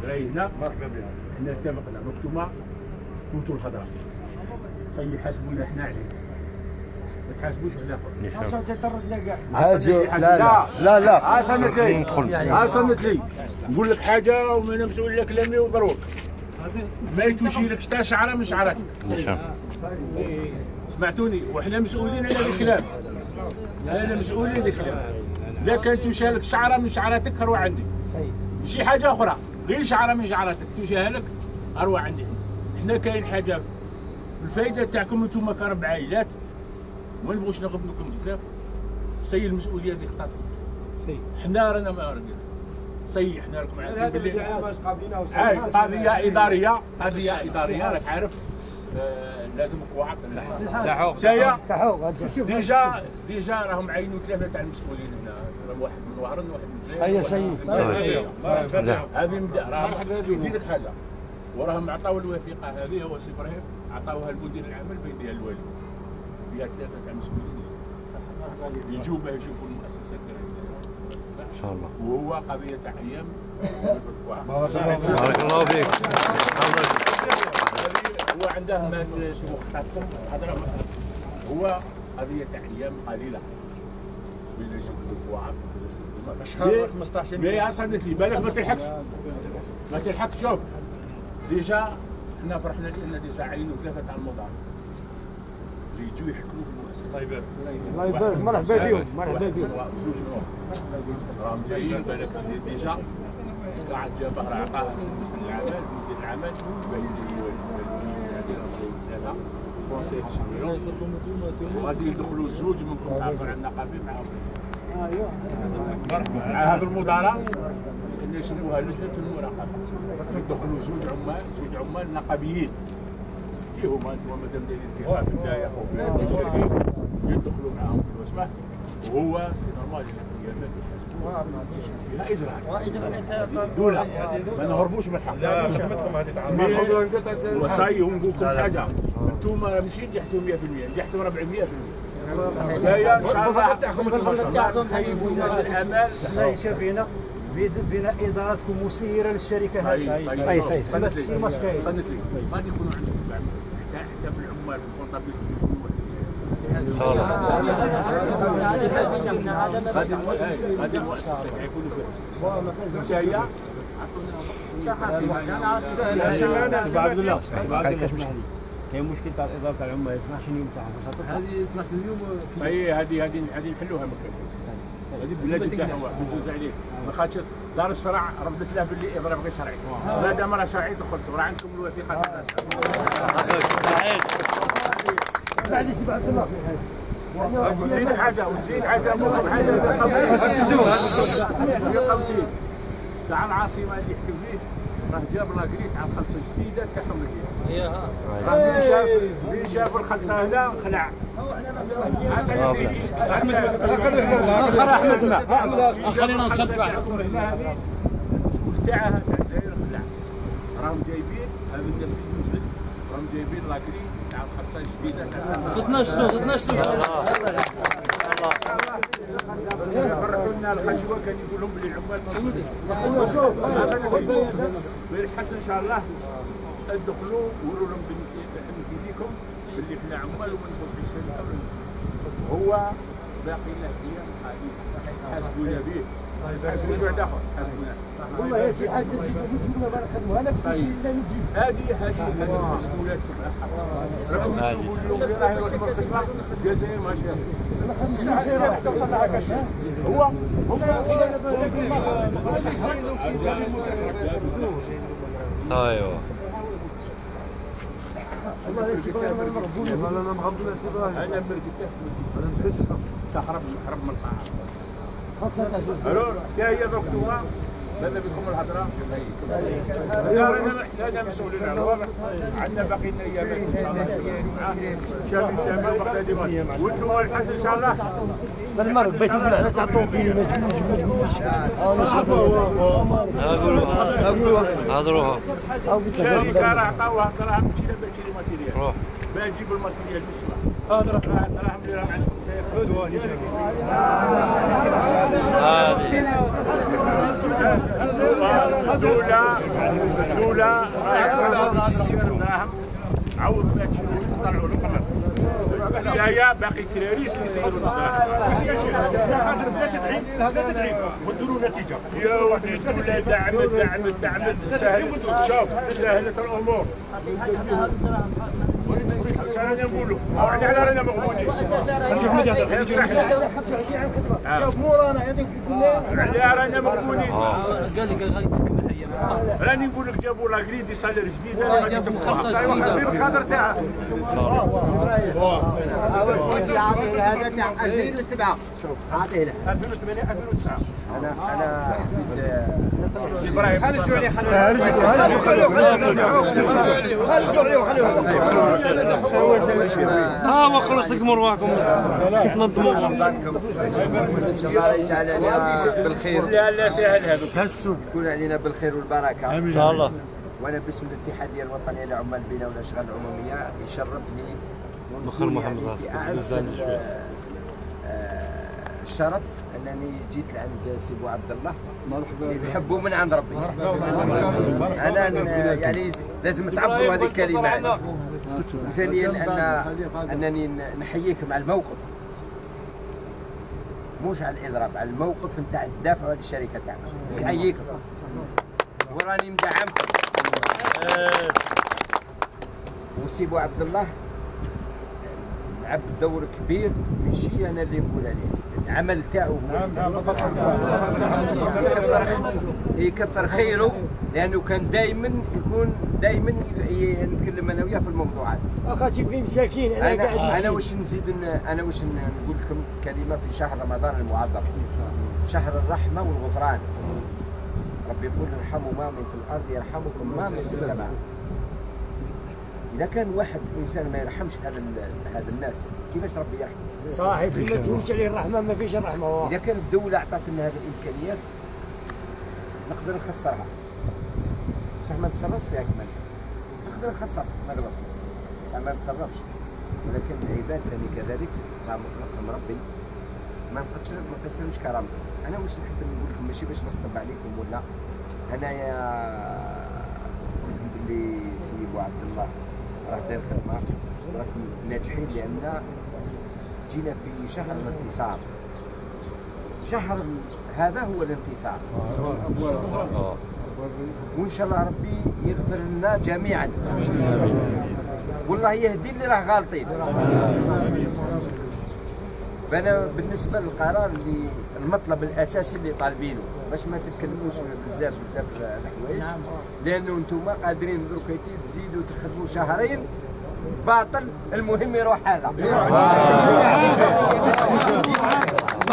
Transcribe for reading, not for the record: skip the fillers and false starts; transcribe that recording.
راهي هنا حنا اتفقنا مكتومه فوتوا الهضره حاسبونا حنا عليه ما تحاسبوش على اخر لا اصنت لي نقول لك حاجه وانا مسؤول على كلامي وضروري ما يتوشي لك حتى شعره من شعراتك سمعتوني وحنا مسؤولين على هذا الكلام انا مسؤول على الكلام اذا كان توشالك شعره من شعراتك اروح عندي شي حاجه اخرى غير شعره من شعراتك توشيها لك اروح عندي حنا كاين حاجه الفائده تاعكم انتم كربع عائلات ما نبغوش نغبنكم بزاف سي المسؤوليه اللي خطاتكم حنا رانا ما رانا سي حنا راكم عارفين باللي قضيه اداريه راك عارف لازم قواعد ديجا راهم عينوا ثلاثه تاع المسؤولين هنا واحد من وهران وواحد من زايد اي سيد هذه مبدا راه يزيدك حاجه وراهم عطاو الوثيقه هذه هو سي ابراهيم عطاوها المدير العام بيديها الوالي فيها ثلاثه تاع المسؤولين يجوا باه يشوفوا المؤسسه ان شاء الله وهو قضيه تاع ايام بارك الله فيك هو عنده ما خطاتكم هو قضيه تاع ايام قليله ولا يسدوا القواعد شهر 15 يوم مي صدت لي بالك ما تلحقش شوف ديجا حنا فرحنا لان ديجا عينوا ثلاثه تاع المدراء اللي يجوا يحكموا في المؤسسه الله يبارك مرحبا بهم زوج منهم راهم جايين بالك سيدي ديجا قاعد جابه راه عطاه العمل مدير العمل باين المؤسسه هذه ثلاثه كونسيل سوريونس وغادي يدخلوا الزوج منكم عبر عندنا قبيل معاهم مع هذا المدراء اللي يسموها لجنه المراقبه يدخلوا زوج عمال نقابيين اللي هما انتم مادام دايرين اتفاق في الدايره وفي الشركه يدخلوا معاهم في الوسمه وهو سي نورمال القيامات لا اجراء دوله ما نهربوش من الحق لا خدمتكم هذه تعمل وصاي ونقول لكم حاجه انتم ماشي نجحتوا 100% نجحتوا 400% هي ان شاء الله تخيبوا الناس الامال ليس بنا بناء ادارتكم مسيره للشركه هذه صحيح صنت لي غادي يكونوا عندكم حتى في العمال في الكونتابيلتي هذه المؤسسه يكونوا فيها هي عبد الله كاين مشكل تاع الاداره تاع العمال 12 يوم تاعهم هذه 12 يوم صحيح هذه نحلوها هذه بلا جد هو بزز عليه ما خاطر دار الشرع رفضت له باللي اضرب غير شرعي ما دام راه شرعي دخل راه عندكم الوثيقه سعيد اسمع لي سي عبد الله وزيد حاجه ممكن حاجه 150 تاع العاصمه اللي يحكم فيه راه جاب لاكريت على خلصه جديده تاعهم راه شاف الخلصه هنا خلع احمد ما خلينا نصدق السكول تاعها تاع الجزائر خلع راهم جايبين هذا الناس اللي جوج راهم جايبين لاكريت تاع الخلصه جديده تتنشطوا فرحوا لنا الخشوه كان يقول لهم بلي العمال موجودين بالحق ان شاء الله ادخلوا وقولوا لهم بيديكم باللي احنا عمال وما نبغوش الشركه هو باقي له ايام قليله حاسبونا به حاسبونا واحد اخر حاسبونا والله يا سي حاج تجيبنا بقى نخدموها لك شي لا نجيب هذه مسؤولياتكم اصحاب راكم تشوفوا اليوم اللي راه يروح الخدمه الجزائر ماشي هو ايوا والله يا سي ابراهيم مغبون انا مغبون يا سي ابراهيم انا مرقت انا مبسفه تهرب من القاعه خمسه تاع جوج الو حتى هي دكتوره ماذا بكم الهضره؟ لا مسؤولين على الوضع عندنا باقي لنا ايامات ان شاء الله شافي الشمال مقتدمات وانتم الحاج ان شاء الله بالمرض بيت الفلاحه تاع الطوموبيل ما تجوش هضروها الشركه راه عطاوها كراها ماشي لا باش ماتيريال روح باه نجيب الماتيريال بالسوا الدراهم اللي راهم عندكم الدولة دراهم عوض ما تشرو طلعوا له قمر جايه باقي كراريس اللي يسيروا الدراهم هذا تدعي وديروا نتيجه يا ولدي الدولة دعمت سهلت سهلت الامور انا نقولوا على رانا مغبونين خلي احمد يهضر خلي شوف مو رانا يعطيك على رانا مغبونين قال لي غيتكمل الحياه راني نقول لك جابوا لا كريدي سالير جديد انا غادي جابوا خلصه جديده الخاطر تاعها هذا تاع 2007 شوف عطيه له 2008 2009 انا ابراهيم ما خلصك مروحكم تنظموا ان شاء الله يجعل علينا بالخير لا سهل هذا يكون علينا بالخير والبركه ان شاء الله. وانا باسم الاتحاديه الوطنيه لعمال البناء والاشغال العموميه يشرفني بخير محمد في اعز الشرف انني جيت لعند سي بو عبد الله يحبوا من عند ربي. انا يعني لازم تعبروا هذه الكلمات. ثانيا انني نحييك مع الموقف، مش على الاضراب، على الموقف نتاع الدافع على الشركه تاعنا. نحييكم وراني مدعمكم. وسي بو عبد الله لعب دور كبير، ماشي انا اللي نقول عليه، العمل تاعو يكثر خيره، لانه كان دائما نتكلم انا وياه في الموضوعات. اخا تيبغي مساكين انا واش نزيد نقول لكم كلمه في شهر رمضان المعظم، شهر الرحمه والغفران. ربي يقول ارحموا ما من في الارض يرحمكم ما من في السماء. اذا كان واحد انسان ما يرحمش هذا الناس، كيفاش ربي يرحم؟ صاحي كي ما تهونش عليه الرحمه ما فيش الرحمه. اذا كانت الدوله اعطتنا هذه الامكانيات نقدر نخسرها، بصح ما نتصرفش فيها كما نقدر نخسر نغلط ما نتصرفش، ولكن العباد ثاني كذلك مخلوقهم ربي ما نقصرش كرامتهم. انا واش نحب نقول لكم ماشي باش نخطب عليكم ولا انايا اللي سي بو عبد الله راه داير خدمه راكم ناجحين، لان جينا في شهر الانتصار. شهر هذا هو الانتصار، وان شاء الله ربي يغفر لنا جميعا، والله يهدي اللي راه غالطين. فانا بالنسبه للقرار اللي المطلب الاساسي اللي طالبينه باش ما تتكلموش بزاف الحوايج، لانه انتم قادرين دروك تزيدوا تخدموا شهرين باطل، المهم يروح هذا.